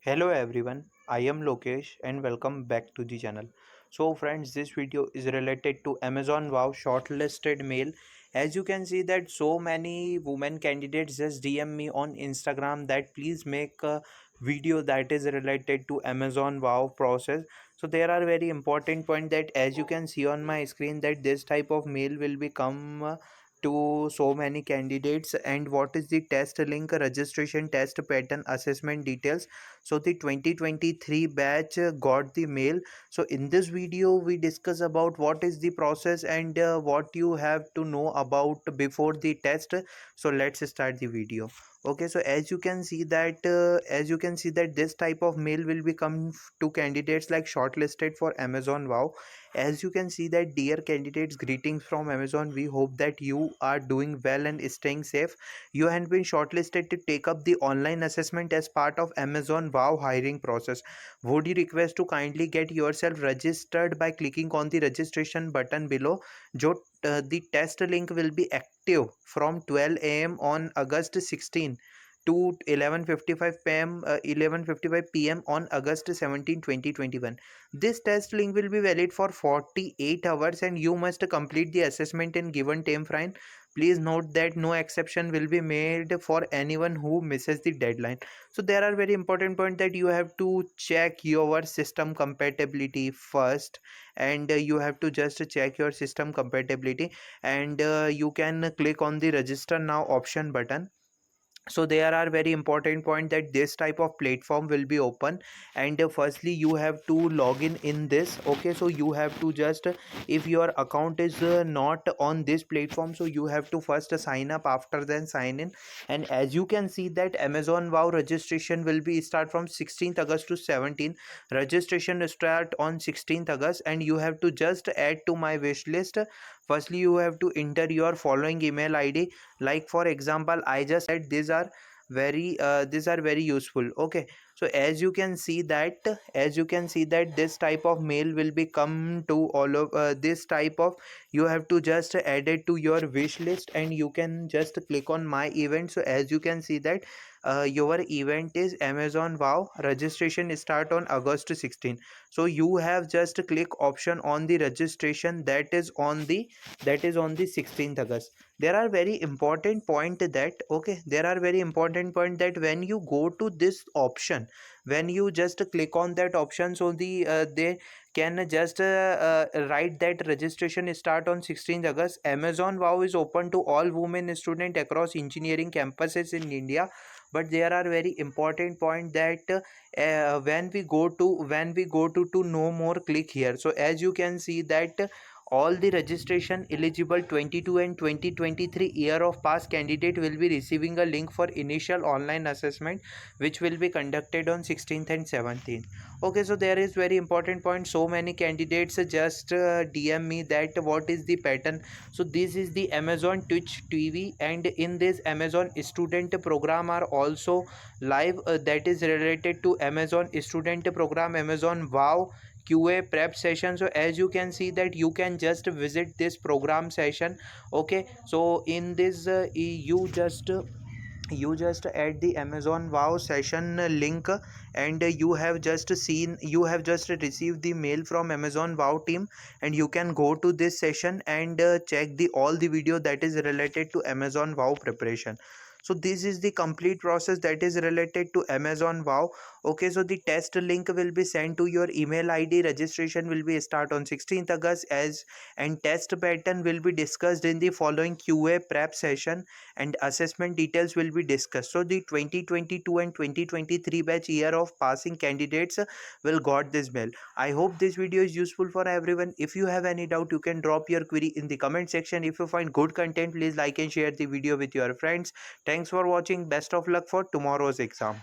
Hello everyone, I am Lokesh and welcome back to the channel. So friends, this video is related to Amazon Wow shortlisted mail. As you can see that so many women candidates just DM me on Instagram that please make a video that is related to Amazon Wow process. So there are very important point that as you can see on my screen that this type of mail will become to so many candidates, and what is the test link, registration, test pattern, assessment details. So the 2023 batch got the mail. So in this video we discuss about what is the process and what you have to know about before the test. So let's start the video. Okay, so as you can see that this type of mail will become to candidates like shortlisted for Amazon Wow. As you can see that, dear candidates, greetings from Amazon. We hope that you are doing well and staying safe. You have been shortlisted to take up the online assessment as part of Amazon Wow hiring process. Would you request to kindly get yourself registered by clicking on the registration button below? The test link will be active from 12 a.m. on August 16 to 11:55 p.m. 11:55 p.m. on August 17, 2021. This test link will be valid for 48 hours and you must complete the assessment in given time frame. Please note that no exception will be made for anyone who misses the deadline. So there are very important points that you have to check your system compatibility first, and you have to just check your system compatibility, and you can click on the register now option button. So there are very important point that this type of platform will be open, and firstly you have to log in this. Okay, so you have to just, if your account is not on this platform, so you have to first sign up, after then sign in. And as you can see that Amazon Wow registration will be start from 16th August to 17. Registration start on 16th August, and you have to just add to my wish list. Firstly you have to enter your following email ID. Like for example, I just said these are very useful. Okay, so as you can see that this type of mail will be come to all of this type of, you have to just add it to your wish list, and you can just click on my event. So as you can see that your event is Amazon Wow registration start on August 16. So you have just click option on the registration that is on the 16th August. There are very important point that, okay, there are very important point that when you go to this option, when you just click on that option, so they can just write that registration start on 16th August. Amazon Wow is open to all women student across engineering campuses in India. But there are very important point that when we go to know more, click here. So as you can see that all the registration eligible 22 and 2023 year of pass candidate will be receiving a link for initial online assessment, which will be conducted on 16th and 17th. Okay, so there is very important point. So many candidates just DM me that what is the pattern. So this is the Amazon Twitch TV, and in this Amazon student program are also live, that is related to Amazon student program, Amazon Wow QA prep session. So as you can see that you can just visit this program session. Okay, so in this you just add the Amazon Wow session link, and you have just received the mail from Amazon Wow team, and you can go to this session and check the all the video that is related to Amazon Wow preparation. So this is the complete process that is related to Amazon Wow. Okay, so the test link will be sent to your email ID. Registration will be start on 16th August, as and test pattern will be discussed in the following QA prep session, and assessment details will be discussed. So the 2022 and 2023 batch year of passing candidates will got this mail. I hope this video is useful for everyone. If you have any doubt, you can drop your query in the comment section. If you find good content, please like and share the video with your friends. Thanks for watching. Best of luck for tomorrow's exam.